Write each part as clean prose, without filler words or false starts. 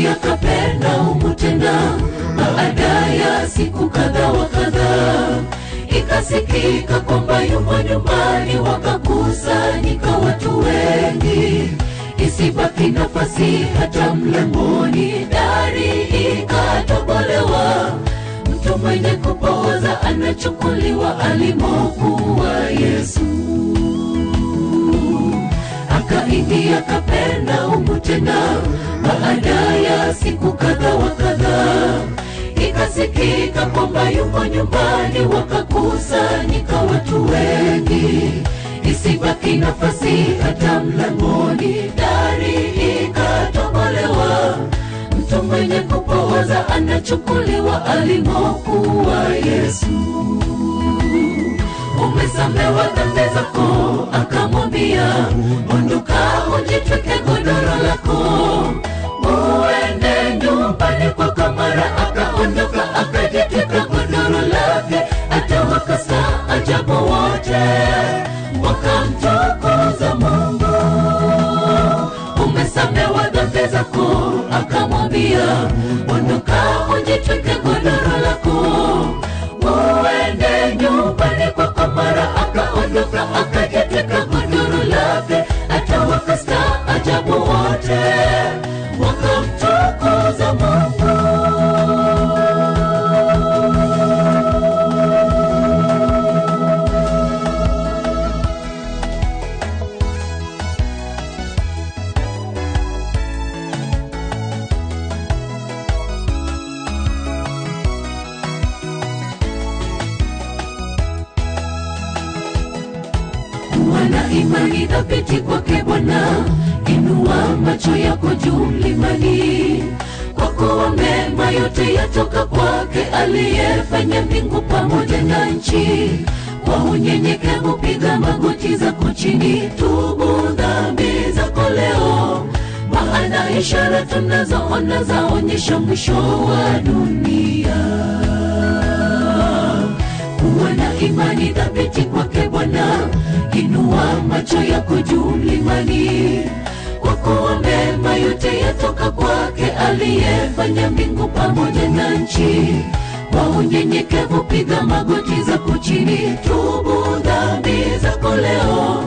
Akaingia Kapernaumu tena baada ya siku kadha wa kadha. Ikasikika kwamba yumo nyumbani, wakakusanyika watu wengi, isibaki nafasi hata mlangoni. Dari ikatobolewa, mtu mwenye kupooza anachukuliwa alimokuwa Yesu. Akaingia Kapernaumu tena baada ya siku kadha wa kadha. Ikasikika kwamba yumo nyumbani, wakakusanyika watu wengi, isibaki nafasi hata mlangoni. Dari ikatobolewa, mtu mwenye kupooza anachukuliwa alimokuwa Yesu. Umesamewa dhambi zako, akamwambia, ondoka ujitwike godoro lako uende nyumbani kwako. Mara akaondoka akajitwika godoro lake, hata wakastaajabu wote, wakamtukuza Mungu. Umesamewa dhambi zako, akamwambia, ondoka ujitwike godoro lako uende nyumbani kwako. Mara akaondoka akajitwika godoro lake, hata wakastaajabu wote, wakamtukuza Mungu. Wana imani dhabiti kwake Bwana, inua macho yako juu mlimani, kwa kuwa mema yote yatoka kwake, aliyefanya mbingu pamoja na nchi. Kwa unyenyekevu piga magoti zako chini, tubu dhambi zako leo, maana ishara tunazoona zaonyesha mwisho wa dunia. Kuwa na imani dhabiti kwake Bwana, inua macho yako juu mlimani, kwa kuwa mema yote yatoka kwake, aliyefanya mbingu pamoja na nchi. Kwa unyenyekevu piga magoti zako chini, tubu dhambi zako leo,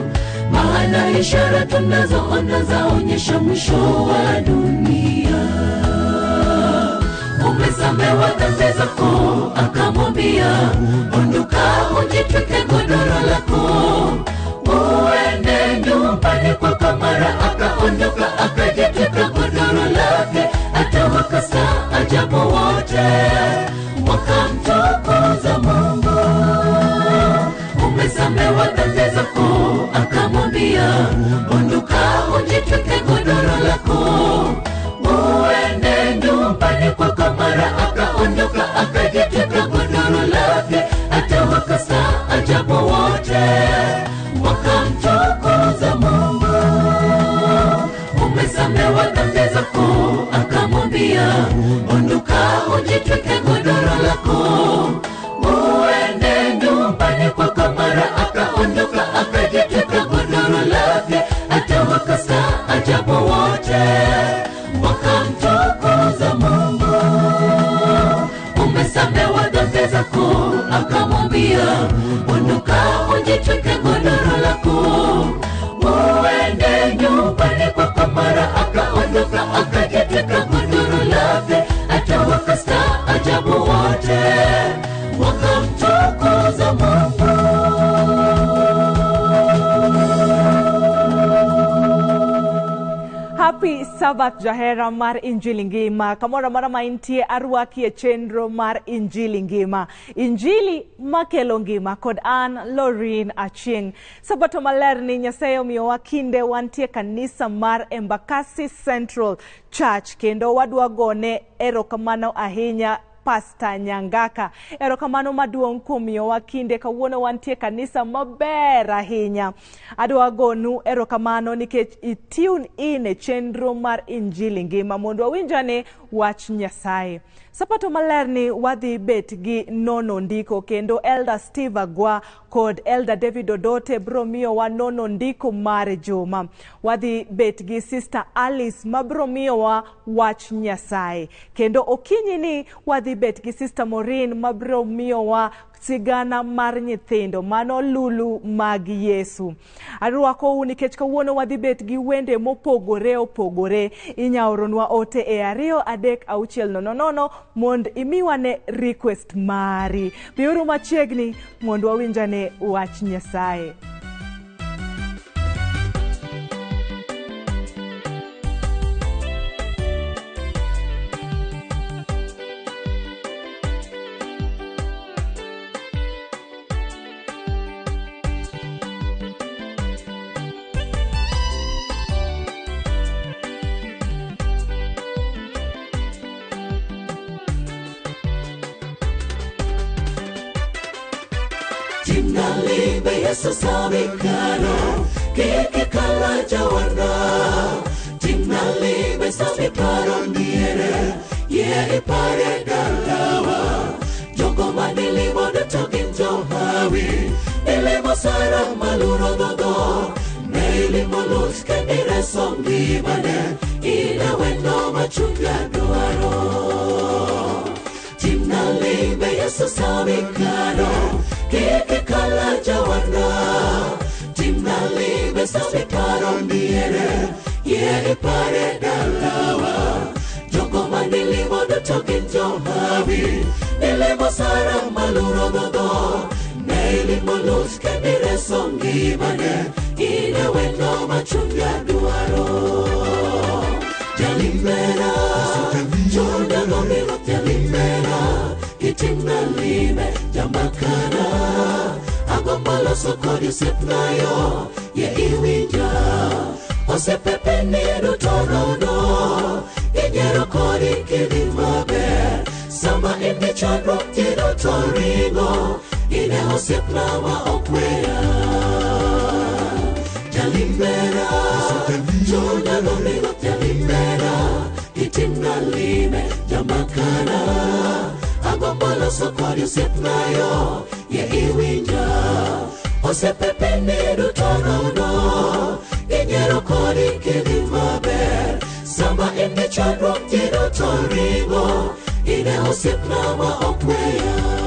maana ishara tunazoona zaonyesha mwisho wa dunia. Umesamewa dhambi zako, akamwambia, ondoka ujitwike godoro lako uende nyumbani kwako. Mara akaondoka akajitwika godoro lake, hata wakastaajabu wote, wakamtukuza Mungu. Umesamewa dhambi zako, akamwambia, ondoka ujitwike godoro lako uende nyumbani kwako. Mara akaondoka akajitwika godoro lake, hata wakastaajabu wote, wakamtukuza Mungu. Umesamewa dhambi zako, akamwambia, ondoka ujitwike godoro lako uende nyumbani kwako. Mara akaondoka akajitwika godoro lake, hata wakastaajabu wote, wakamtukuza Mungu. Umesamewa dhambi zako, akamwambia, ondoka ujitwike godoro lako uende nyumbani kwako. Mara akaondoka akajitwika godoro lake, hata wakastaajabu wote, wakamtukuza Mungu. Happy Sabbath jahera mar Injili ngima. Kamora mara maintie arwaki e chenro mar Injili ngima. Injili makelo ngima kod an Lorin Achieng. Sabato maler ni Nyasaye omiyowa kinde wantie kanisa mar Embakasi Central Church, kendo wadwa gone erokamano ahinya Pastor Nyangaka. Erokamano maduong' kuom miyowa kinde kawuono wantie kanisa maber ahinya. Adwa gonu erokamano nikech itune in e chenro mar Injili ngima mondo wawinjane wach Nyasaye. Sapato maler ni wadhi bet gi nono ndiko, kendo Elder Steve Agwa kod Elder David Odote bromio wa nono ndiko mare juma. Wadhi bet gi Sister Alice mabromio wa wach Nyasaye. Kendo okinyi ni wadhi bet gi Sister Maureen mabromio wa sigana mar nyithindo mano lulu mag Yesu. Arwako nikech kawuono wadhi bet gi wende mopogore inyaoronwa ote e 23600 mond imiwane request mari. Biuru machiegni mond wawinjane wach Nyasaye. Timnalimbe Yesu samikano keke kala jawana. Timnalimbe samiparo niere ye ipare dalawa. Jogo manilimo dutogin johawi ilimo sara maluro dodo. Neilimo luz kendire songi mane ina wendo machunga duaro. Timnalimbe Yesu samikano keke kala jawana. Timnalimbe samiparo niere ye ipare dalawa. Jogo manilimo dutogin johawi ilimo sara maluro dodo. Neilimo luz kendire songi mane ina wendo machunga duaro. Jalimbera Jordan gomiro jalimbera Timnalimbe jamakana agombalo sokodi sepnayo ye iwinja osepepe niru torono inyero kodi kidimabe sama indi chandro tido toringo ine osepna wa okweya. Jalimbera Jordan gomiro jalimbera Timnalimbe jamakana agombalo sokodi sepnayo ye iwinja osepepe niru torono inyero kodi kidimaber sama indi chandro tido toringo ine osepna wa okweya.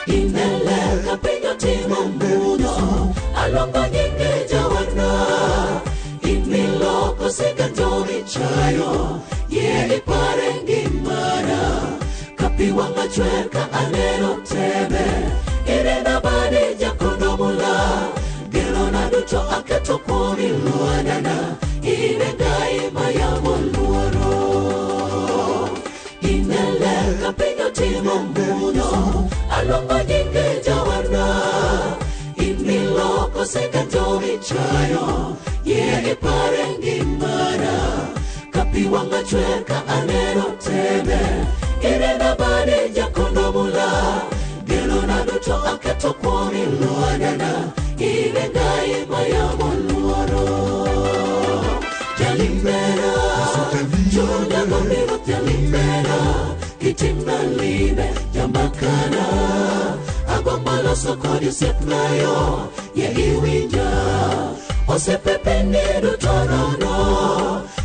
Ineleka pinyo timo muno alongo nyinge jawana. Iniloko sekantomi chayo ye ipare ngimana. Kapiwanga chweka anero tebe irena bade jakondo mula. Gelo na duto aketo komi luanana irengai mayamo luoro. Ineleka pinyo timo muno alongo nyinge jawana. Iniloko sekantomi chayo ye ipare ngimana. Kapiwanga chweka anero tebe irena bade jakondo mula. Gelo na duto aketo kwoni luanana irengai mayamo luoro. Jalimbera Jordan gomiro jalimbera Timnalimbe jamakana agombalo sokodi sepnayo ye iwinja osepepe niru torono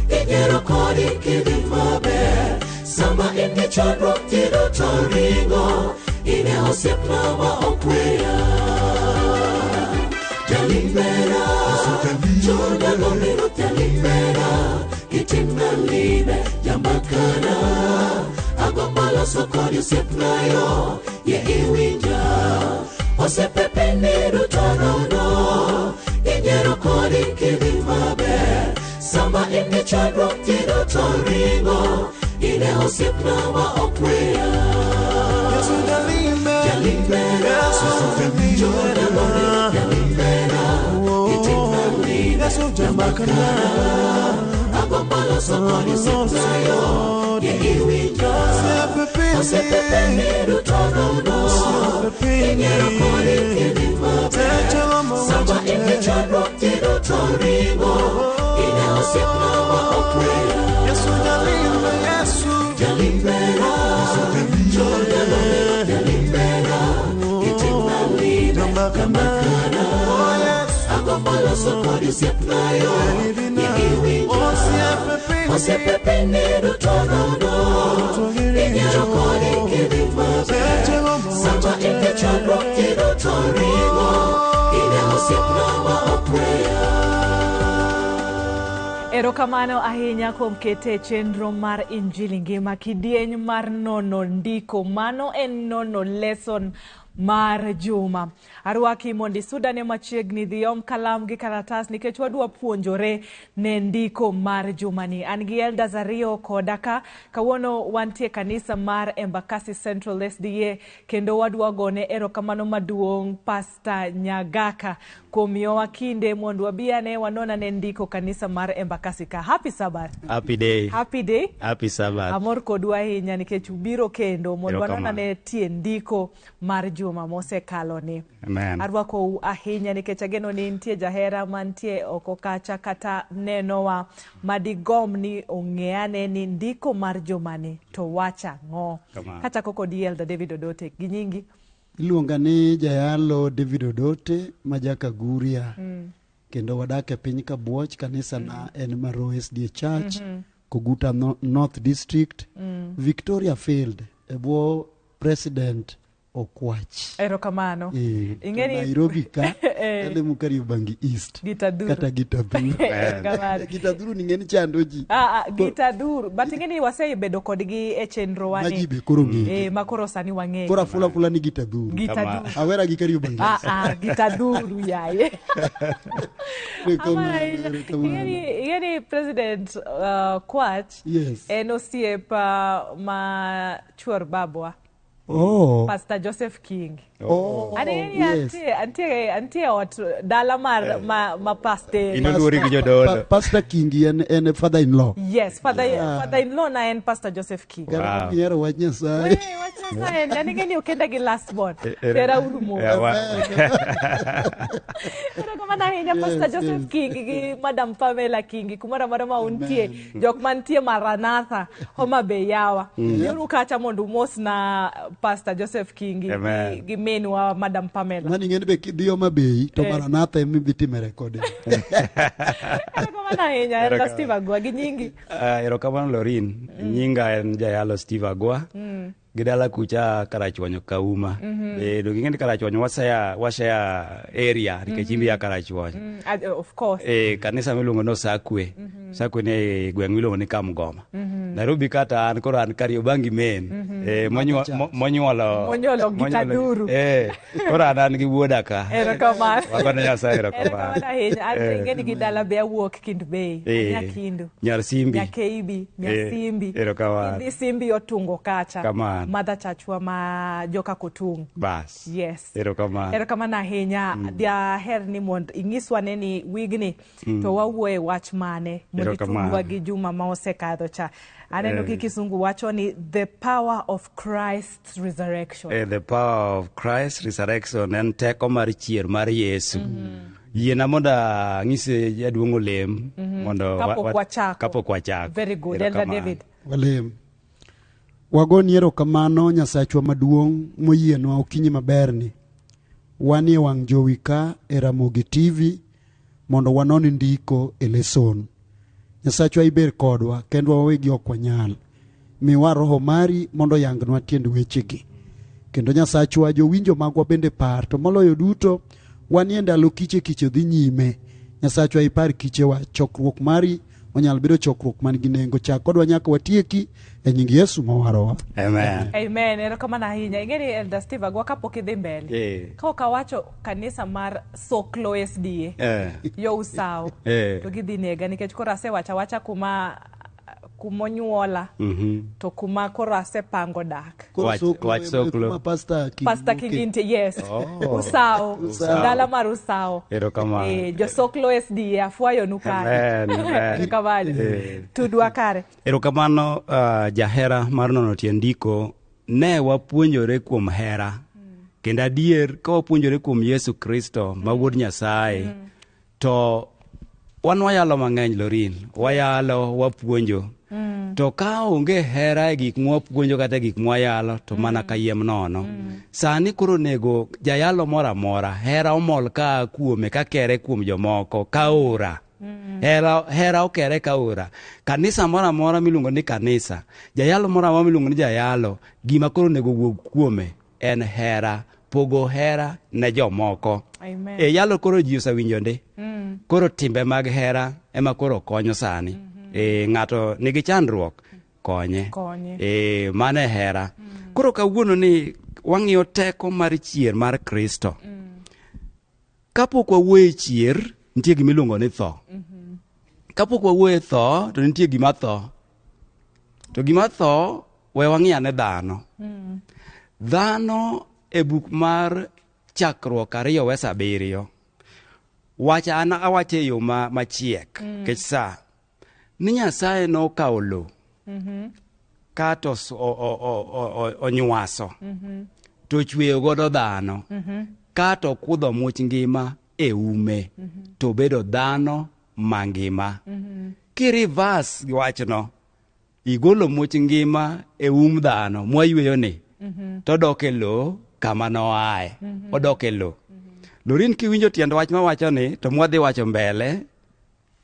inyero kodi kidimaber sama indi chandro tido toringo ine osepna wa okweya. Jalimbera Jordan gomiro jalimbera Timnalimbe jamakana agombalo sokodi sepnayo ye iwinja osepepe niru torono inyero kodi kidimaber sama indi chandro tido toringo ine osepna wa okweya. Jalimbera Jordan gomiro jalimbera Yesu jamakana agombalo sokoni sipnayo ye iwinjo osepepeni rutono ingero koni kidimate sama ingechadro tirutorigo ine osipnawa okwera Yesu jalimbera jalimbera itimalibe kamakana agombalo sokoni sipnayo ye iwinjo osepepeni rutono ingero koni kidimate sama ingechadro tirutorigo ine osipnawa okwera Erokamano ahinya kuom kete chenro mar Injili Ngima kidieny mar nono ndiko mano en nono lesson mar juma. Arwaki mondi sudane machiegni dhiom kalam gi karatas nikech wadwa puonjore ne ndiko mar juma ni. An gi elders ariyo kodaka kawuono wantie kanisa mar Embakasi Central SDA kendo wadwa gone erokamano maduong' Pastor Nyagaka kuom miyowa kinde mondo wabiane wanona ne ndiko kanisa mar Embakasi ka. Happy Sabbath. Happy day. Happy day. Happy Sabbath. Amor kodwa ahinya nikech ubiro kendo mondo wanona ne tie ndiko mar juma mose kaloni. Amen. Arwako ahinya nikech ageno ni nitie jahera mantie oko kacha kata nenowa madigom ni ong'eane ni ndiko mar jumani to wacha ng'o. Kata koko Elder David Odote ginyingi. Iluonga ni Jayalo David Odote majaka Guria. Kendo wadake piny Kabuoch kanisa na en Maro SDA Church Koguta North District Victoria Field ebwo President Okwach. Erokamano. Ingeni Nairobi ka ele Mukariubangi East. Gitaduru. Kata Gitaduru. Gitaduru ningeni chandoji. Gitaduru. But ingeni wasei bedo kodgi e chenro wani. Majibe koro ngi. Makoro sani wang'e. Kora fula ni Gitaduru. Gitaduru. Awera Gikariubangi. Gitaduru yaye. Ingeni President Kwach. Yes. Enosiepa ma chuor babwa. Oh. Pastor Joseph King. Oh. Yes. Antie ot dala ma pastor. Inoduri gijodolo. Pastor King en father-in-law. Yes, father-in-law na en Pastor Joseph King. Wow. Yero wanya sai. Wanya sai. Nani ngeni okenda gi last born. Tera urumo. Pero kama na hinya Pastor Joseph King gi Madam Pamela King kumara marama untie. Jok mantie Maranatha Homa Bay yawa. Yoru kacha mondu mos na Pastor Joseph King gi menu wa Madam Pamela. Nani ngeni be kidhi Homa Bay to Maranatha emi bitime recording. Kama na hinya Elder Steve Agwa gi nyingi. Erokamano Lorin. Nyinga en Jayalo Steve Agwa. Gidala kucha Karachwanyo Kauma. Do ngeni Karachwanyo wasaya area nikechimbi ya Karachwanyo. Of course. Kanisa milongo no Sakwe. Sakwe ne gweng milongo ni Kamgoma. Nairobi kata an koro an Kariobangi men. Monyolo Gitaduru. Koro an gi wuoda ka. Erokamano. Wakona Nyasaye erokamano. Erokamano ingeni gidala be awuok Kind Bay. Nyakindu. Nyarsimbi. Nyakeibi. Nyasimbi. Erokamano. Idhi Simbi otungo kacha. Kamano. Mother Church wa ma joka Kutung. Bas. Yes. Erokamano ahinya. Dia her ni mond ingiswa neni wigni to wawuoye wach mane monditungwa gi juma ma osekadho cha. Aneno kikisungu wacho ni the power of Christ's resurrection. The power of Christ's resurrection en teko mar chier mar Yesu. Yiena monda ngise jaduong' olem mondo kapok wachako. Very good. Elder David. Walem. Wagoni erokamano Nyasachwa maduong' moyienwa okinyi maberni. Wanie wang' jowi ka e Ramogi TV mondo wanon ndiko e lesson. Nyasachwa iber kodwa kendo wawegi ok wanyal. Miwa roho mari mondo yangnwa tiend wechegi. Kendo Nyasachwa jowinjo magwa bende par to moloyo duto wanie ndalo kiche dhi nyime. Nyasachwa ipar kichewa chokruok mari onyal bedo chokruok man gi nengo chak kodwa nyaka watieki e nying Yesu mawarowa. Amen. Erokamano ahinya. Ingeni Elder Steve Agwa kapok idhi mbele. Ka okawacho kanisa mar Soklo SDA. Yo usawo. To gidhi nega nikech koro asewacha kuma kumonyuola to kuma koro asepango dak. Wach Soklo. Pastor Kiginti, yes. Usao. Dala mar Usao. Erokamano. Jo Soklo SD afwayo nukare. Erokamano. Tudwa kare. Erokamano jahera mar nono tiendiko ne wapuonjore kuom hera. Kendo adier ka wapuonjore kuom Yesu Kristo ma wuod Nyasaye to wan wayalo mang'eny Lorin, wayalo wapuonjo. To ka onge hera e gik mwapuonjo kata gik mwayalo to mana kayiem nono. Sani koro nego jayalo mora mora hera omol ka kuome ka kere kuom jomoko ka ora. Hera okere ka ora. Kanisa mora mora miluongo ni kanisa, jayalo mora mora miluongo ni jayalo, gima koro nego wuog kuome en hera, pogo hera ne jomoko. Amen. Yalo koro ji osewinjo ndi. Koro timbe mag hera ema koro konyo sani. Ng'ato nigi chandruok konye. Mane hera. Koro kawuono ni wang'iyo teko mar chier mar Kristo. Kapok wawuoye chier, nitie gima iluongo ni tho. Kapok wawuoye tho, to nitie gima tho. To gima tho, we wang'iyo ane dhano. Dhano e buk mar chakruok 2:7 wacha ana awache yo machiek kech sa ni Nyasaye nokawo lo kato onywaso to chweyo godo dhano kato kudho much ngima e ume to bedo dhano mangima. Kirivas wachno igolo much ngima e dhano mwayweyo ni to dok e lo kama noae odok e lo. Lorin kiwinjo tiend wach mawacho ni to mwadhi wacho mbele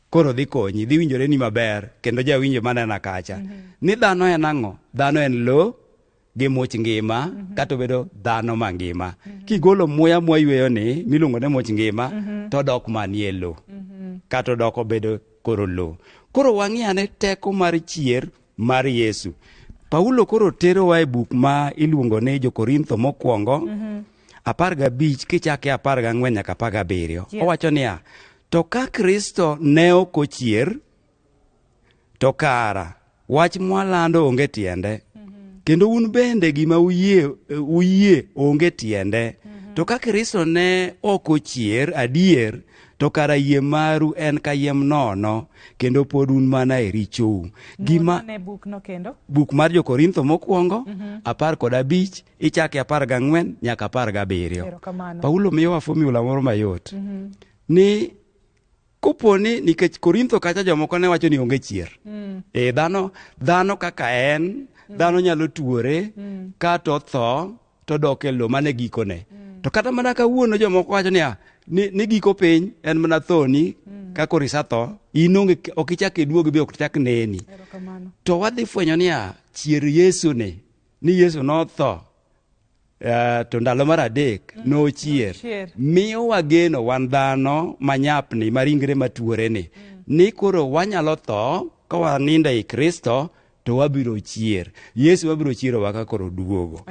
koro dhi konyi, dhi winjore ni maber kendo jawinjo manena kacha ni dhano en ang'o? Dhano en lo gi much ngima kato bedo dhano mangima. Kigolo muya mwayweyo ni miluongo ne much ngima to dok manie lo kato dok obedo koro lo. Koro wang'iane teko mar chier mar Yesu. Paulo koro terowa e buk ma iluongo ni Jo-Korintho mokwongo 15 kichake 14 nyaka 17. Owacho niya, to ka Kristo ne ok ochier to kara wach mwalando onge tiende. Kendo un bende gima uyie onge tiende. To ka Kristo ne ok ochier adier to kara yie maru en kayiem nono kendo pod un mana e richou. Gima ne buk no kendo? Buk mar Jo-Korintho mokwongo 15 ichake 14 nyaka 17. Paulo miyowa formula moro mayot. Ni koponi nikech Korintho kacha jomoko ne wacho ni onge chier. Dhano kaka en, dhano nyalo tuore kato tho to dok e lo mane gikone. To kata mana kawuono jomoko wacho ni giko piny en mana thoni ka koro isetho in ok ichak iduogi be ok ichak neni. To wadhi fwenyo niya chier Yesu ni Yesu notho to ndalo mar adek nochier. Miyo wageno wan dhano manyapni maringre matuore ni koro wanyalo tho ka wanindo ei Kristo to wabiro chier. Yesu wabiro chiero waka koro duogo.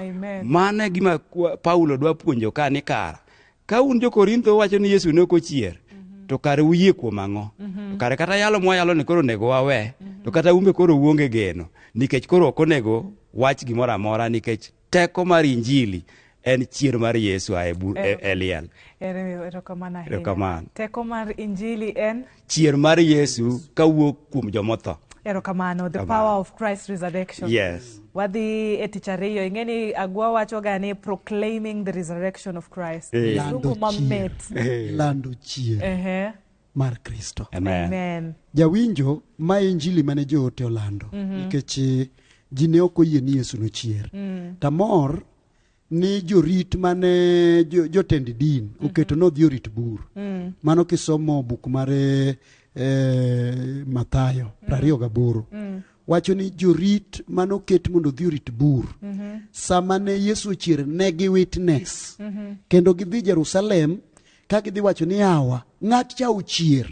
Mane gima Paulo dwa puonjo ka ni kara ka un Jo-Korintho wacho ni Yesu ne ok ochier to kare uyie kuom ang'o? To kare kata yalo mwayalo ni koro nego wawe to kata umbe koro uonge geno nikech koro ok onego wach gimoro amora nikech teko mar Injili en chier mar Yesu e liel. Erokamano. Teko mar Injili en chier mar Yesu kawuok kuom jomotho. Erokamano, the power of Christ's resurrection. Yes. Wadhi e tich ariyo ingeni agwa wacho gani proclaiming the resurrection of Christ. Lando chier mar Kristo. Amen. Jawinjo ma Injili mane joote olando nikech ji ne ok oyie ni Yesu nochier. Tamor ni jorit mane jotend din oketo nodhi orit bur. Mano kisomo buk mare Mathayo 28 wacho ni jorit manoket mondo dhi orit bur sama ne Yesu ochier ne gi witness kendo gidhi Jerusalem ka gidhi wacho ni awa ng'at cha ochier.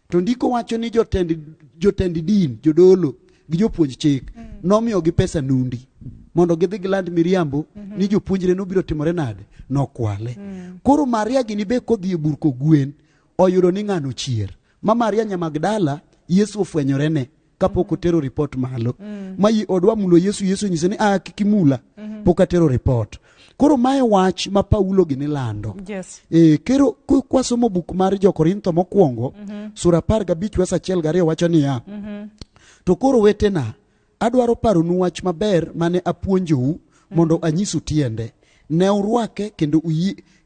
To ndiko wacho ni jotend din jodolo gi jopuonj chik nomiyogi pesa nundi mondo gidhi giland miriambo ni jopuonjre nobiro timore nade nokwale. Koro Maria gini be kodhi e bur kogwen oyudo ni ng'ano chier. Ma Maria nya Magdala Yesu ofwenyorene kapok otero report malo. Mai odwa mulo Yesu nyise ni kikimula pok atero report. Koro mae wach ma Paulo gini lando. Yes. Kero kwasomo buk mar Jo-Korintho mokwongo, sura 15 verse 1-2 wacho niya. To koro wetena, adwaro paronu wach maber mane apuonjou mondo anyisu tiende. Ne urwake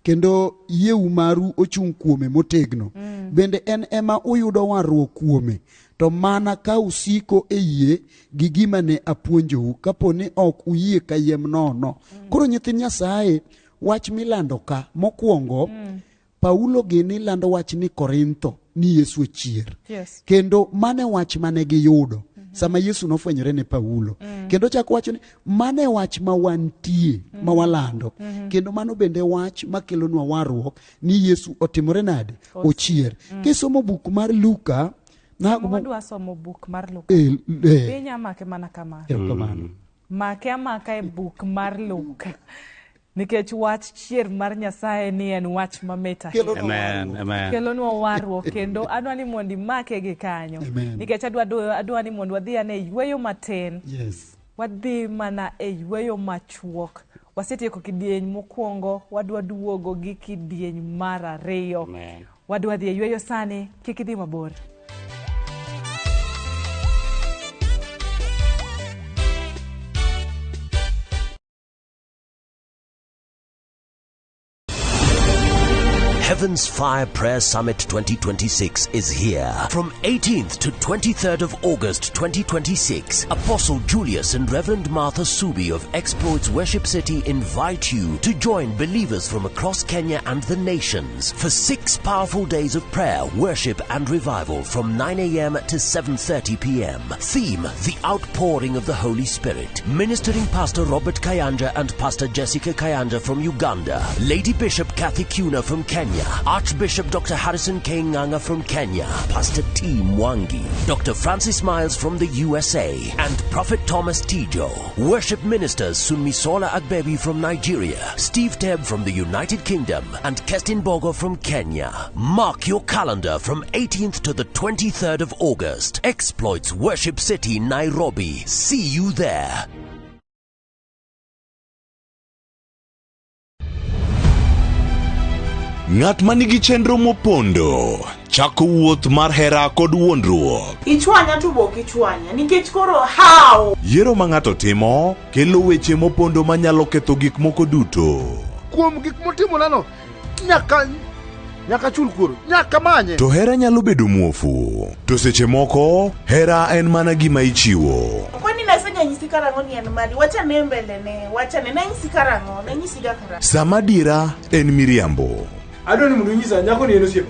kendo yieu maru ochung' kuome motegno. Bende en ema uyudo warruok kuome. To mana ka usiko e yie gi gima ne apuonjou, kaponi ok uyie kayiem nono. Koro nyithind Nyasaye, wach milando ka mokwongo, Paulo gini lando wach ni Korintho ni Yesu ochier. Yes. Kendo mane wach mane giyudo sama Yesu nofwenyore ne Paulo. Kendo chako wacho ni mane wach ma wantie ma walando. Kendo mano bende wach makelonwa warruok ni Yesu otimore nade? Ochier. Kisomo buk mar Luka, Wadwa somo buk mar Luka. Pinya make mana kama. Make amaka e buk mar Luka. Nikech wach chier mar Nyasaye ni en wach mameta. Amen. Kelonwa warruok kendo adwa ni mondo make gi kanyo. Nikech adwa ni mondo wadhi ane yweyo matin. Yes. Wadhi mana e yweyo machuok. Wasetieko kidieny mokwongo, wadwa duogo gi kidieny mar ariyo. Wadwa dhi e yweyo sani, kik idhi mabor. Heaven's Fire Prayer Summit 2026 is here. From 18th to 23rd of August 2026, Apostle Julius and Reverend Martha Subi of Exploits Worship City invite you to join believers from across Kenya and the nations for 6 powerful days of prayer, worship and revival from 9 a.m. to 7:30 p.m. Theme: The Outpouring of the Holy Spirit. Ministering Pastor Robert Kayanja and Pastor Jessica Kayanja from Uganda. Lady Bishop Kathy Kuna from Kenya. Archbishop Dr. Harrison K. Nganga from Kenya, Pastor T. Mwangi, Dr. Francis Miles from the USA, and Prophet Thomas Tijo. Worship ministers Sunmisola Agbebi from Nigeria, Steve Tebb from the United Kingdom, and Kestin Bogo from Kenya. Mark your calendar from 18th to the 23rd of August. Exploits Worship City, Nairobi. See you there. Ng'at manigi chenro mopondo chako wuoth mar hera kod wuondruok. Ichwanya to bok ichwanya nikech koro how. Yiero ma ng'ato timo kelo weche mopondo manyalo ketho gik moko duto. Kuom gik motimo nano nyaka chul kuoro, nyaka manye. To hera nyalo bedo muofu. To seche moko hera en mana gima ichiwo. Kwani nasenya nyisi karango ni en mali, wacha ne mbele ne, wacha ne nyisi karango, ne nyisi ga karango. Sama dira en miriambo. Adoni mundu nyisa nyako ni eno siep.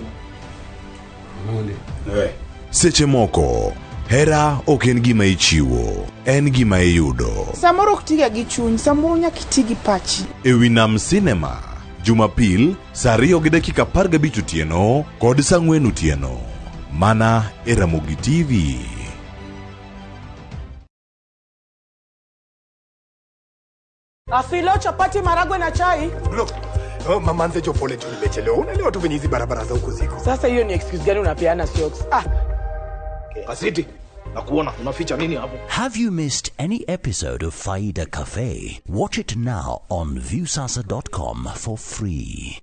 Seche moko hera ok en gima ichiwo, en gima iyudo. Samoro kutiga gi chuny, samoro nyaka itigi pachi. Ewi Nam Cinema, Jumapil, saa 2:15 otieno kod saa 4 otieno. Mana e Ramogi TV. Afilo chapati maragwe na chai. Look, mama nze pole tu nimechelewa. Unaelewa tu venye hizi barabara za huko ziko. Sasa hiyo ni excuse gani unapeana siox? Kasiti, nakuona unaficha nini hapo? Have you missed any episode of Faida Cafe? Watch it now on viewsasa.com for free.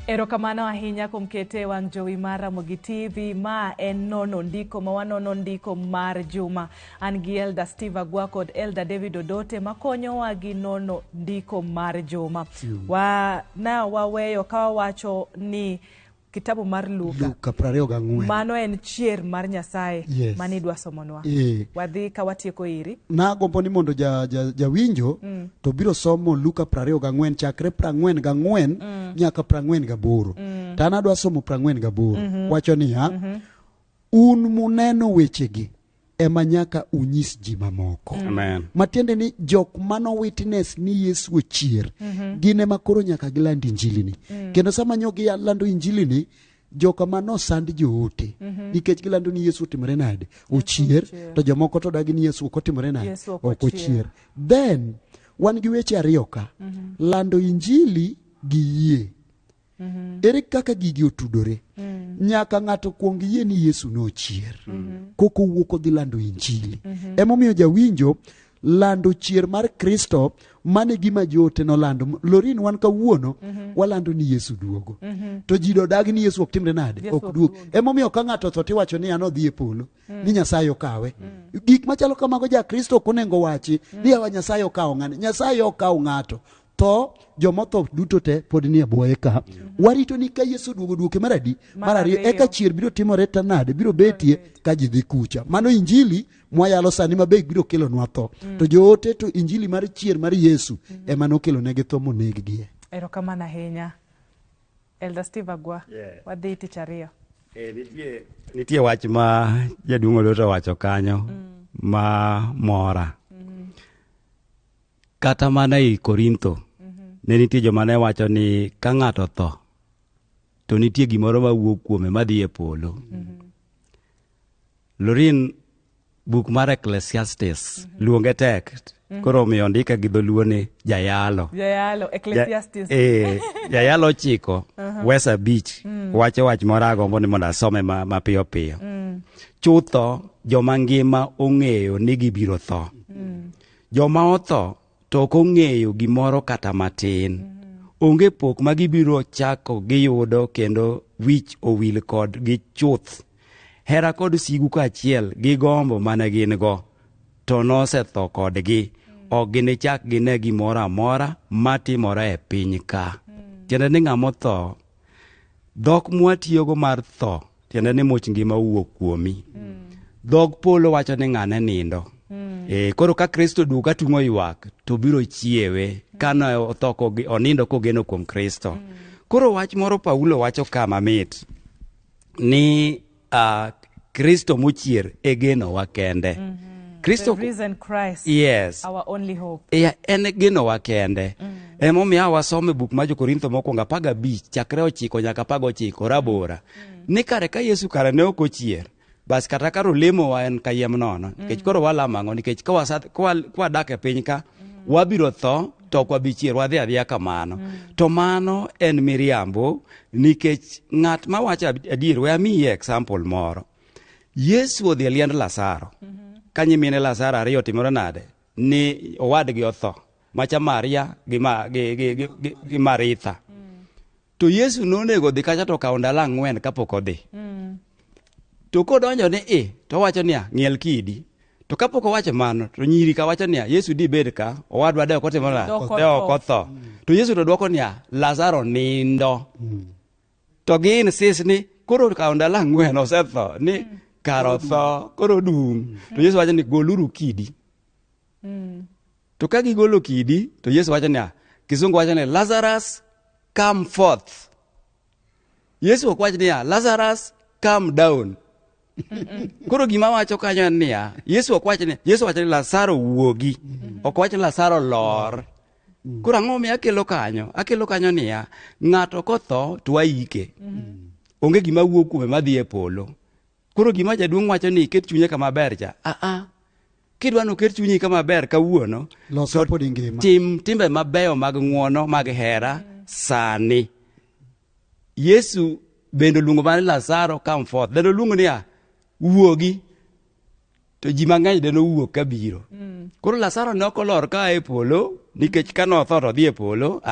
Erokamano ahinya kuom kete wang' jowi mar Ramogi TV. Ma en nono ndiko ma wanono ndiko mar juma. An gi Elda Steve Agwa kod Elda David Odote makonyowa gi nono ndiko mar juma. Waweyo ka wacho ni kitabu mar Luka 24. Mano en chier mar Nyasaye. Yes. Mani dwa somonwa. Wadhi ka watieko iri. Na gombo ni mondo jawinjo to biro somo Luka 24 chakre 44 nyaka 48. Tana dwa somo 48. Wacho niya, un muneno wechegi ema nyaka unyis ji mamoko. Amen. Matiende ni jok mano witness ni Yesu ochier. Gine makoro nyaka gilandi injili ni. Kendo sama nyogi lando injili ni, joka mano sand joote. Nikech gilando ni Yesu otimore nade? Ochier. To jomoko to dagi ni Yesu okotimore nade? Ok ochier. Then wan gi weche ariyo ka. Lando injili gi yie. Ere kaka gigi otudore? Nyaka ng'ato kuong yie ni Yesu nochier. Koko wuok odhi lando injili. Emomiyo jawinjo lando chier mar Kristo mane gima jote no lando. Lorin wan kawuono walando ni Yesu duogo. To ji dodagi ni Yesu ok timre nade? Ok duogo. Emomiyo ka ng'ato tho tiwacho ni an odhi e polo ni Nyasaye okawe. Gik machalo kamago ja Kristo ok onego wachi ni awa Nyasaye okawo ng'ane. Nyasaye okawo ng'ato. To jomotho duto te pod ni abwoye ka. Warito ni ka Yesu duoke maradi mar ariyo eka chier biro timore tanade biro betie ka ji dhi kucha. Mano injili mwayalo sani mabe biro kelo nwa tho. To joote to injili mar chier mar Yesu ema nokelo negi tho moneggie. Erokamano ahinya. Elder Steve Agwa, wadhi tich ariyo. Nitie wach ma jaduong' Oluto wacho kanyo ma mora. Kata mana i Korintho ne nitie joma ne wacho ni ka ng'ato tho to nitie gimoro ma wuok kuome madhi e polo. Lorin buk mar Ecclesiastes luonge tek koro miyo ndika gi dholuo ni jayalo. Ecclesiastes. Jayalo 9 Wesa Beach wacho wach moro agombo ni mondo asome mapiyo piyo. Chutho joma ngima ong'eyo ni gibiro tho. Joma otho to ok ong'eyo gimoro kata matin. Onge pok ma gibiro chako giyudo kendo wich owil kod gi chuth. Hera kod sigu kaachiel gi gombo mane gin go to nosetho kodgi. Ok ginichak gine gimoro amora matimore e piny ka. Tiende ni ng'ama otho, dhok mwatiyogo mar tho tiende ni much ngima wuok kuomi. Dhog polo wacho ni ng'ane nindo. Koro ka Kristo duogo atung'o ywak to biro chiewe kana otho onindo kogeno kuom Kristo. Koro wach moro Paulo wacho kama mit ni Kristo mochier e geno wa kende. Kristo, the risen Christ, yes, our only hope. En geno wa kende. Emomiyo wasome buk ma Jo-Korintho mokwongo 15 chakre 9 nyaka 19 rabora. Ni kare ka Yesu kare ne ok ochier. Bas kata karo lemo wa en kayiem nono. Nikech koro walamo ang'o nikech kwa dak e piny ka wabiro tho to ok wabichier wadhi adhiya kamano. To mano en miriambo nikech ng'at ma wacho adier we amiyi example moro. Yesu odhi e liend Lazaro. Ka nyimine Lazaro ariyo timore nade? Ni owadgi otho. Macha Maria gi Maritha. To Yesu nonego dhi kacha to kawo ndalo 4 kapok odhi. To kodonjo ni to wacho niya ng'iel kidi. To kapok owacho mano to nyiri ka wacho niya Yesu di bed ka owadwa de ok otimore nade? Ok otho. To Yesu to dwoko niya Lazaro nindo. To gin sis ni koro kawo ndalo 4 osetho ni karo tho koro dung. To Yesu wacho ni goluru kidi. To ka gigolo kidi to Yesu wacho niya Kizungu wacho ni Lazarus come forth. Yesu ok wacho niya Lazarus come down. Koro gima wacho kanyo niya Yesu ok wacho ni Yesu wacho ni Lazaro wuogi. Ok wacho ni Lazaro lor. Koro ang'o mi akelo kanyo niya ng'ato kotho to waike. Onge gima wuok kuome madhi e polo. Koro gima jaduong' wacho ni iket chunye kama ber cha. Kidwa no ket chunyi kama ber kawuono. Loso pod ngima. Tim timbe mabeyo mag ng'uono mag hera sani. Yesu bendo luongo mane Lazaro come forth. Deno luongo niya wuogi. To ji mang'eny deno wuok kabiro. Koro Lazaro ne ok olor ka e polo nikech ka notho to dhi e polo.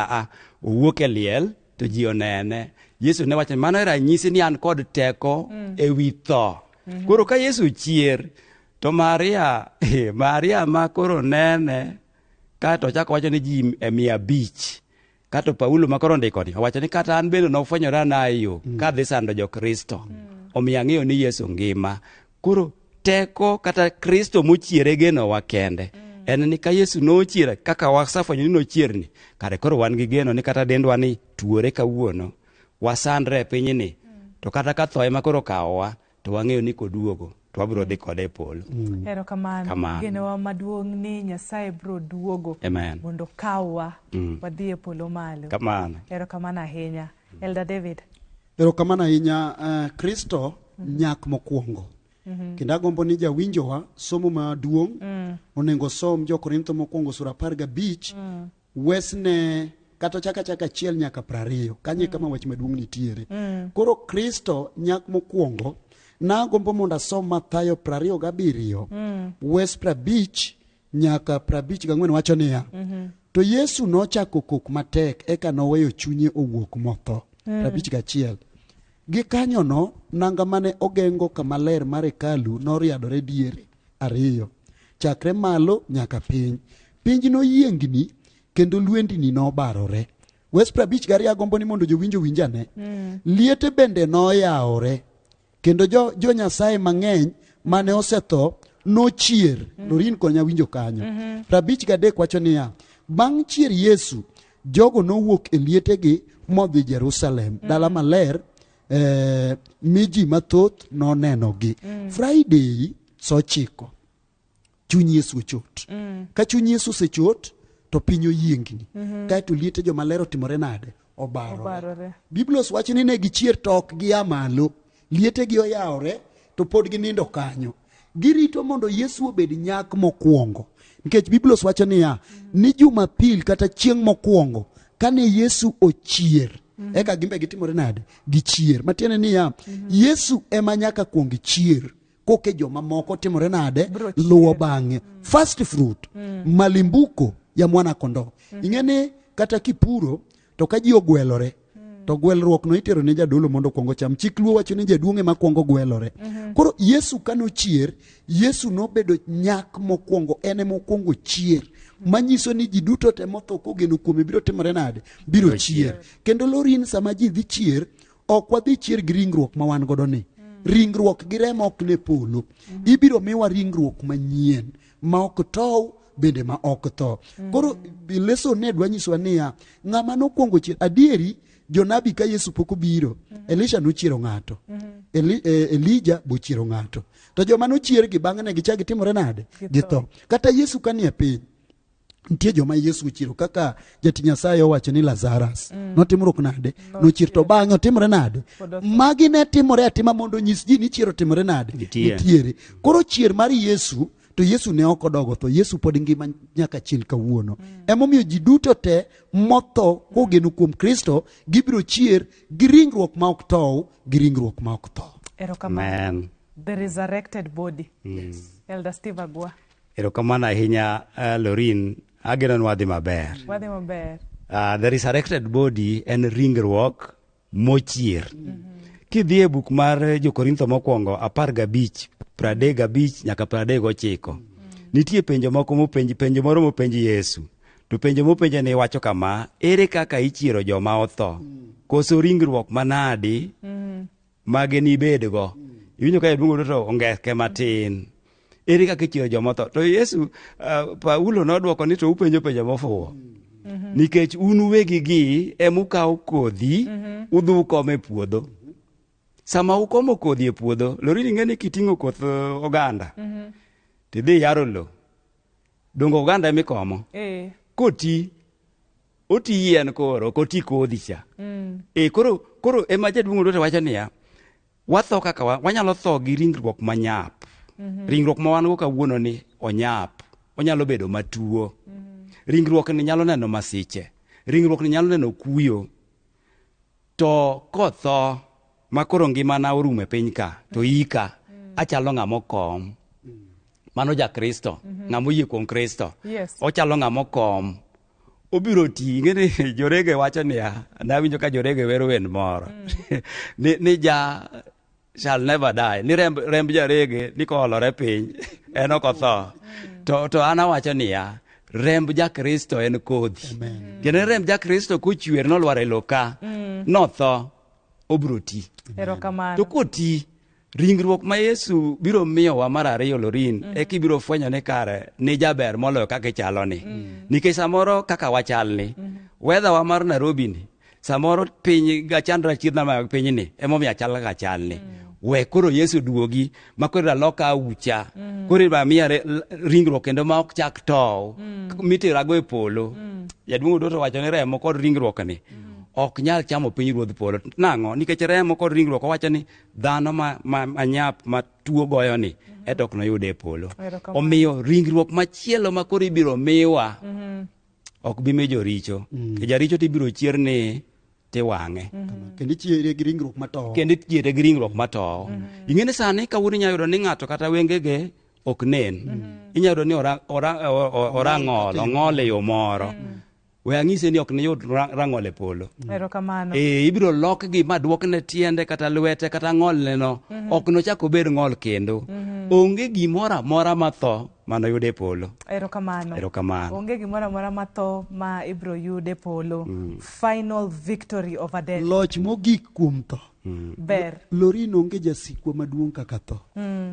Owuok e liel to ji onene. Yesu ne wacho mano ranyisi ni an kod teko e wi tho. Koro ka Yesu chier to Maria ma koro nene ka to chako wacho ni ji 500. Kato Paulo ma koro ndiko ni wacho ni kata an bende nofwenyora na yo ka dhi sando jo-Kristo. Omiyo ang'eyo ni Yesu ngima. Koro teko kata Kristo mochiere geno wa kende. En ni ka Yesu nochiere kaka wasafwenyo ni nochierni. Kare koro wan gi geno ni kata dendwa ni tuore kawuono. Wasandre e piny ni. To kata ka tho ema koro kawowa to wang'eyo ni koduogo to wabiro dhi kode e polo. Erokamano. Genowa maduong' ni Nyasaye biro duogo. Amen. Mondo kawwa wadhi e polo malo. Kamano. Erokamano ahinya. Elder David. Erokamano ahinya. Kristo nyak mokwongo Kendo agombo ni jawinjowa somo maduong' onego som Jo-Korintho mokwongo sura 15 wesne kata chaka achiel nyaka 20 kanye kama wach maduong' nitiere. Koro Kristo nyak mokwongo nagombo mondo asom Mathayo 27 wes 50 nyaka 54 wacho niya, to Yesu nochako kok matek eka noweyo chunye owuok motho. 51 gi kanyono nanga mane ogengo kama ler mar hekalu noriadore diere 2 chakre malo nyaka piny. Piny noyiengni kendo lwendni nobarore. Wes 52 agombo ni mondo jowinjo winjane. Liete bende noyawore kendo jo Nyasaye mang'eny mane osetho nochier. Lorin konya winjo kanyo. 53 wacho niya, bang' chier Yesu jogo nowuok e lietegi modhi Jerusalem, dala maler, miji mathoth nonenogi. Friday sochiko chuny Yesu ochot. Ka chuny Yesu osechot to piny oyiengni. Kaeto liete jomaler otimore nade? Obarore. Biblos wacho ni ne gichier to ok gia malo. Lietegi oyawore to pod ginindo kanyo. Girito mondo Yesu obed nyak mokwongo. Nikech Biblos wacho niya, ni Jumapil kata chieng' mokwongo kane Yesu ochier, eka gimbe gitimore nade? Gichier. Matiende niya, Yesu ema nyaka kuong chier. Koke joma moko timore nade? Luwo bang'e. First fruit, malimbuko ya mwana kondoo. Ing'eni kata kipuro to ka ji ogwelore, to gwelruok no itero ne jadolo mondo kuongo cham. Chik Luo wacho ni jaduong' ema kuongo gwelore. Koro Yesu kanochier, Yesu nobedo nyak mokwongo, ene mokwongo chier. Manyiso ni ji duto te motho kogeno kuome biro timore nade? Biro chier. Kendo Lorin sama ji dhi chier, ok wadhi chier gi ringruok ma wan godo ni. Ringruok gi remo ok ne polo. Ibiro miwa ringruok manyien ma ok tow bende ma ok tho. Koro leso ne dwa nyiswa niya, ng'ama nokwongo chier adieri. Jonabi ka Yesu pok obiro, Elisha nochiero ng'ato, Elija bochiero ng'ato, to joma nochier gi bang'e ne gichagi timore nade? Githo. Kata Yesu kanie piny nitie joma Yesu ochiero, kaka jati Nyasaye owacho ni Lazarus notimruok nade? Nochier, to bang'e otimore nade? Magi ne timore atima mondo nyis ji ni chiero timore nade? Nitiere. Koro chier mar Yesu, to Yesu ne ok odogo tho. Yesu pod ngima nyaka chiel kawuono. Emomiyo ji duto te motho kogeno kuom Kristo gibiro chier gi ringruok ma ok tow gi ringruok ma ok tho. Amen. The resurrected body. Elder Steve Agua. Erokamano ahinya Lorin, ageno ni wadhi maber. Wadhi maber. The resurrected body en ringruok mochier. Kidhi e buk mar Jo-Korintho mokwongo 15 35 nyaka 39 nitie penjo moko mopenji, penjo moro mopenji Yesu. To penjo mopenje ne wacho kama, ere kaka ichiero joma otho? Koso ringruok manadi mage nibedgo? Iwinjo ka jaduong' to ongeke matin. Ere kaka ichiero joma otho? To Yesu, Paulo nodwoko ni to upenjo penjo mofuwo. Nikech un uwegigi emukawo kodhi udhi ukome e puodho. Sama ukomo kodhi e puodho, Lorin ing'eni kiting'o koth oganda, tidhi yaro lo, dongo oganda emikomo. Koti, oti yien koro, koti kodhi cha. Koro ema jaduong' Ruto wacho niya, watho kaka wanyalo tho gi ringruok manyap. Ringruok ma wan go kawuono ni onyap, onyalo bedo matuo. Ringruok ni nyalo neno masiche. Ringruok ni nyalo neno kuyo. To kotho makoro ngimana orumo e piny ka, to ika achalo ng'ama okom. Mano ja Kristo, ng'ama oyie kuom Kristo. Ochalo ng'ama okom. Obiro ti, ng'eni jorege wacho niya, nawinjo ka jorege wero wen moro. Ni ja shall never die. Ni remb jarege ni koolore piny, en ok otho. To an awacho niya, remb ja Kristo en kodhi. Kendo remb ja Kristo kochwer nolwar e loka, notho, obiro ti. To koti, ringruok ma Yesu biro miyowa mar ariyo Lorin, ekibiro fwenyo ni kare ni jaber moloyo kaka ichalo ni. Nikech samoro kaka wachalni, weather wa mar Nairobi ni, samoro piny gachandra chiedhna ma piny ni, emomiyo achal kaka chalni. We koro Yesu duogi, makoro aloka aucha, koro ba miya ringruok kendo ma ok chak tow, miterago e polo. Jaduong' Ruto wacho ni remo kod ringruok ni ok nyal chamo pinyruodh polo. Nang'o? Nikech remo kod ringruok owacho ni dhano ma nyap ma tuo goyo ni eto ok noyude e polo. Omiyo ringruok machielo ma koro ibiro miwa ok bi mi joricho. Jaricho tibiro chier ni tiwang'e. Kendo ichiere gi ringruok matow. Ing'eni sani kawuono inyalo yudo ni ng'ato kata wengege ok nen. Inyalo yudo ni orang'ol, ong'ol e yo moro. We ang'ise ni ok niyud rang'ol e polo. Erokamano. Ibiro lokgi ma duokne tiende kata lwete kata ng'olne no. Ok nochak obed ng'ol kendo. Onge gimoro amora matho mano yude polo. Erokamano. Onge gimoro amora matho ma ibiro yude polo. Final victory over death. Loch mogik kuom tho. Ber. Lorin onge jasikwa maduong' kaka tho.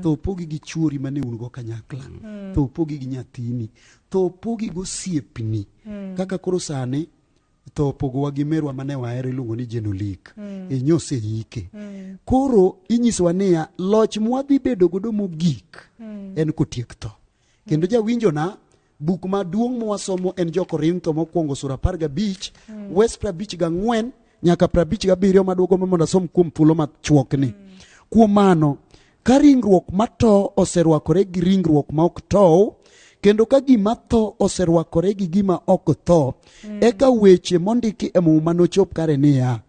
Tho opogi gi chuori mane un go kanyakla. Tho opogi gi nyathini. Tho opogi go siepni. Kaka koro sani tho opogowa gi merwa mane wahero iluongo ni Jenolik. Nyose hike. Koro inyisowa niya loch mwadhi bedo godo mogik en kotiek tho. Kendo jawinjona buk maduong' mwasomo en Jo-Korintho mokwongo sura 15 wes 54 nyaka 57 maduogo mondo asom kuom thuolo machuokni. Kuom mano ka ringruok matho oserwakore gi ringruok ma ok tow, kendo ka gima tho oserwakore gi gima ok tho, eka weche mondiki e Muma nochop kare niya,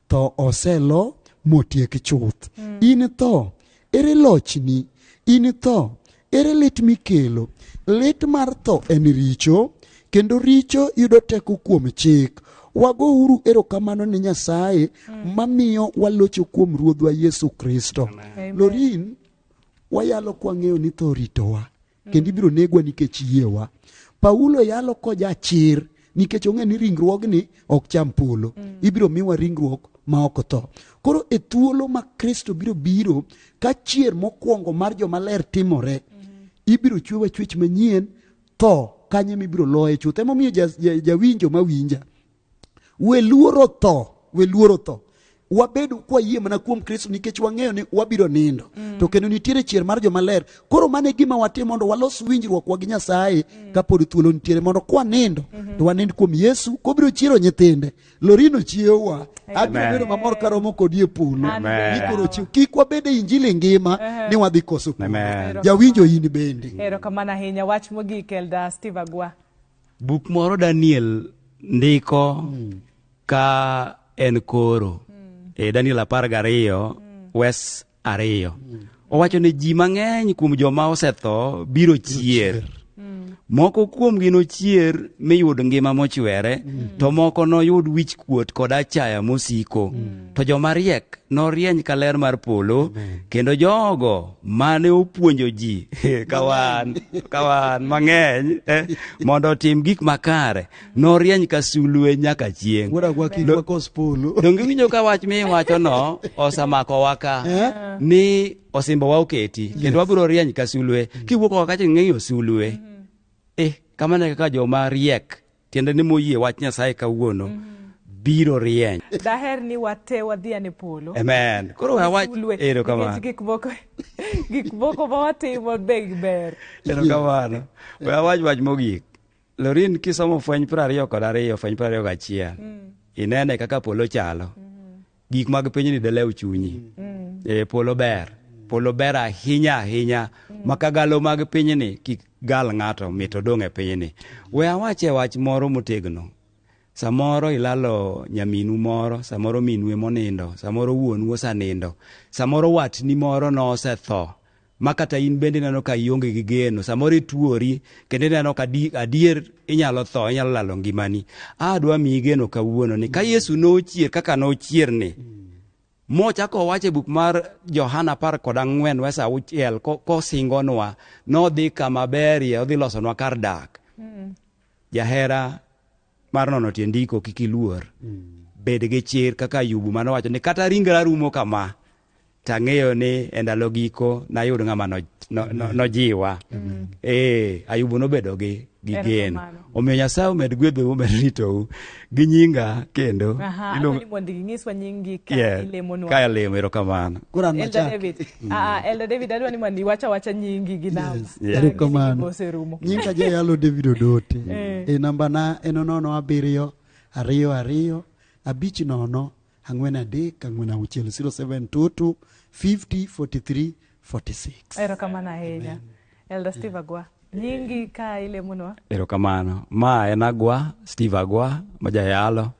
tho oselo motiek chuth. In tho, ere lochni? In tho, ere lit mikelo? Lit mar tho en richo, kendo richo yudo teko kuom chik. Wago uru erokamano ni Nyasaye mamiyo walocho kuom Ruodhwa Yesu Kristo. Lorin, wayalo kwang'eyo ni tho ritowa. Kendo ibiro negwa nikech yiewa. Paulo yalo koja chir nikech ong'e ni ringruogni ok cham polo. Ibiro miwa ringruok ma ok tho. Koro e thuolo ma Kristo biro ka chier mokwongo mar jomaler timore, ibiro chwewa chwech manyien, tho kanye mibiro loye chuth. Emomiyo jawinjo mawinja, we luoro tho. Wabedo kwa yie mana kuom Kristo nikech wang'eyo ni wabiro nindo. To kendo nitiere chier mar jomaler. Koro mane gima watimo mondo walos winjruok wa gi Nyasaye kapod thuolo nitiere mondo kwa nindo to wanind kuom Yesu kobiro chiero nyithinde. Lorino chiewa. Abiro bedo mamor karomo kodi e polo. Nikoro chiw kik wabede injili ngima ni wadhi koso polo. Jawinjo in bende. Erokamano ahinya. Wach mogik Elder Steve Agwa. Buk moro Daniel ndiko ka en koro. Daniel 12 wes 2. Owacho ni ji mang'eny kuom joma osetho biro chier. Moko kuom gi nochier miyud ngima mochwere, to moko noyud wich kuot kod achaya mosiko. To joma riek norieny ka ler mar polo, kendo jogo mane opuonjo ji kawan mang'eny mondo otim gik makare norieny ka sulwe nyaka chieng'. Donge winjo ka wach miwacho no osamako waka ni osimbowa oketi kendo wabiro rieny ka sulwe. Kiwuok oko kacha ng'eyo sulwe. Kamane kaka joma riek tiende ni moyie wach Nyasaye kawuono biro rieny. Daher ni wate wadhiane polo. Amen. Koro wach erokamano. Gik moko ma watimo ber. Erokamano. Wach mogik. Lorin kisomo fweny 22 fweny 21 inene kaka polo chalo. Gik mag piny ni delew chunyi. Polo ber ahinya makagalo mag piny ni kik gal ng'ato mito dong' e piny ni. We awache wach moro motegno. Samoro ilalo nyaminu moro, samoro minwe monindo, samoro wuonu osanindo, samoro watni moro no osetho, makata in bende neno ka ionge gi geno, samoro ituori kendo neno ka adier inyalo tho, inyalo lalo ngimani. Adwa miyi geno kawuono ni ka Yesu nochier kaka nochier ni, mochako wache buk mar Johana 14 wes 6 kosingonwa nodhi kama berie, odhi losonwa kar dak. Jahera mar nono tie ndiko kik iluor. Bed gi chir kaka Ayubu manowacho ni kata ringra rumo kama tang'eyo ni e ndalo giko nayud ng'ama nojiwa. Ayubu nobedo gi geno. Omiyo Nyasaye omed gwedhou, omed ritou gi nyinga kendo. Adwani mondo ing'iswa nyingi ka ilemonwa. Ka ilemo, erokamano. Elder David adwani mondo iwacha nyingi gi namba. Erokamano. Nyinga jayalo David Odote. Namba na en 07222 abich nono ang'wen adek ang'wen auchiel 0722 50 43 46. Erokamano ahinya. Elder Steve Agwa, nyingi ka ile munwa? Erokamano. Ma en Agwa, Steve Agwa, majayalo.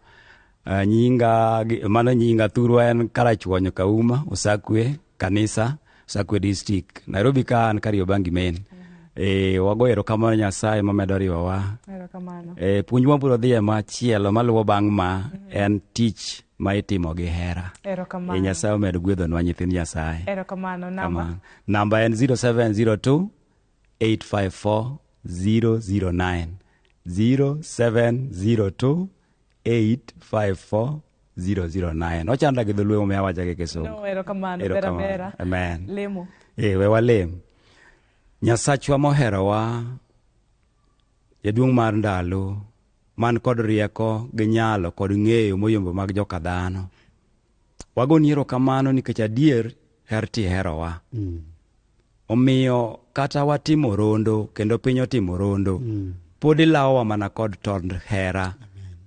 Nyinga thurwa en Karachuonyo Kauma, Usakwe, Kanisa, Usakwe District. Nairobi ka an Kariobangi main. Wago erokamano Nyasaye mamedo riwowa. Erokamano. Puonjwa biro dhi machielo maluwo bang' ma en tich ma itimo gi hera. Erokamano. Nyasaye omed gwedhonwa nyithind Nyasaye. Erokamano. Namba? Namba en 0702 854 009. 0702 854 009. Ochanda gi dholuo me awacha gi Kisumu. No, erokamano. Bera. Amen. Lemo. We walem. Nyasachwa moherowa, jaduong' mar ndalo, man kod rieko gi nyalo kod ng'eyo moyombo mag joka dhano. Wagoni erokamano nikech adier herti herowa. Omiyo kata watimo rondo kendo piny otimo rondo, pod ilawowa mana kod tond hera.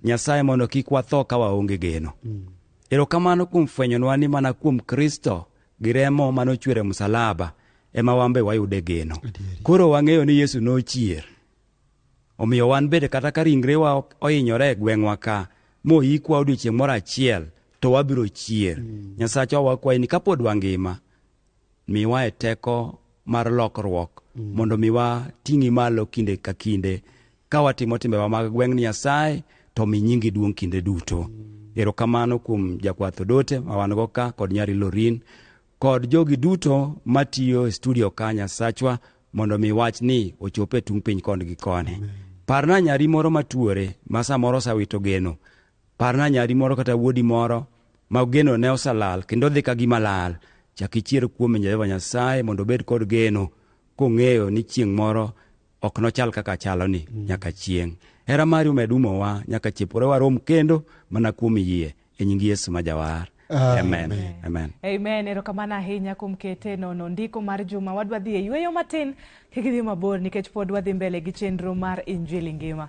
Nyasaye mondo kik watho ka waonge geno. Erokamano kuom fwenyonwa ni mana kuom Kristo gi remo manochwere msalaba ema wambe wayude geno. Koro wang'eyo ni Yesu nochier. Omiyo wan bede kata ka ringrewa ohinyore e gweng'wa ka, moyikwa odiochieng' moro achiel, to wabiro chier. Nyasachwa wakwayi ni kapod wangima, miwa e teko mar lokruok, mondo miwa ting'i malo kinde ka kinde, ka watimo timbewa mag gweng' ni Nyasaye, to mi nyingi duong' kinde duto. Erokamano kuom jakwath Odote ma wan go ka kod nyari Lorin, kod jogi duto matiyo e studio ka. Nyasachwa mondo mi wach ni ochope tung' piny kond gi kone. Parna nyari moro matuore ma samoro sawito geno. Parna nyari moro kata wuodi moro ma geno ne osalal kendo dhi ka gima lal. Chak ichier kuom Jehova Nyasaye mondo bed kod geno, kong'eyo ni chieng' moro ok nochal kaka chalo ni nyaka chieng'. Hera mari umedumowa nyaka chiepore warom kendo mana kuom yie e nying Yesu majawar. Amen. Amen. Amen. Erokamano ahinya kuom kete nono ndiko mar juma. Wadwa dhi e yweyo matin kik idhi mabor nikech pod wadhi mbele gi chenro mar Injili Ngima.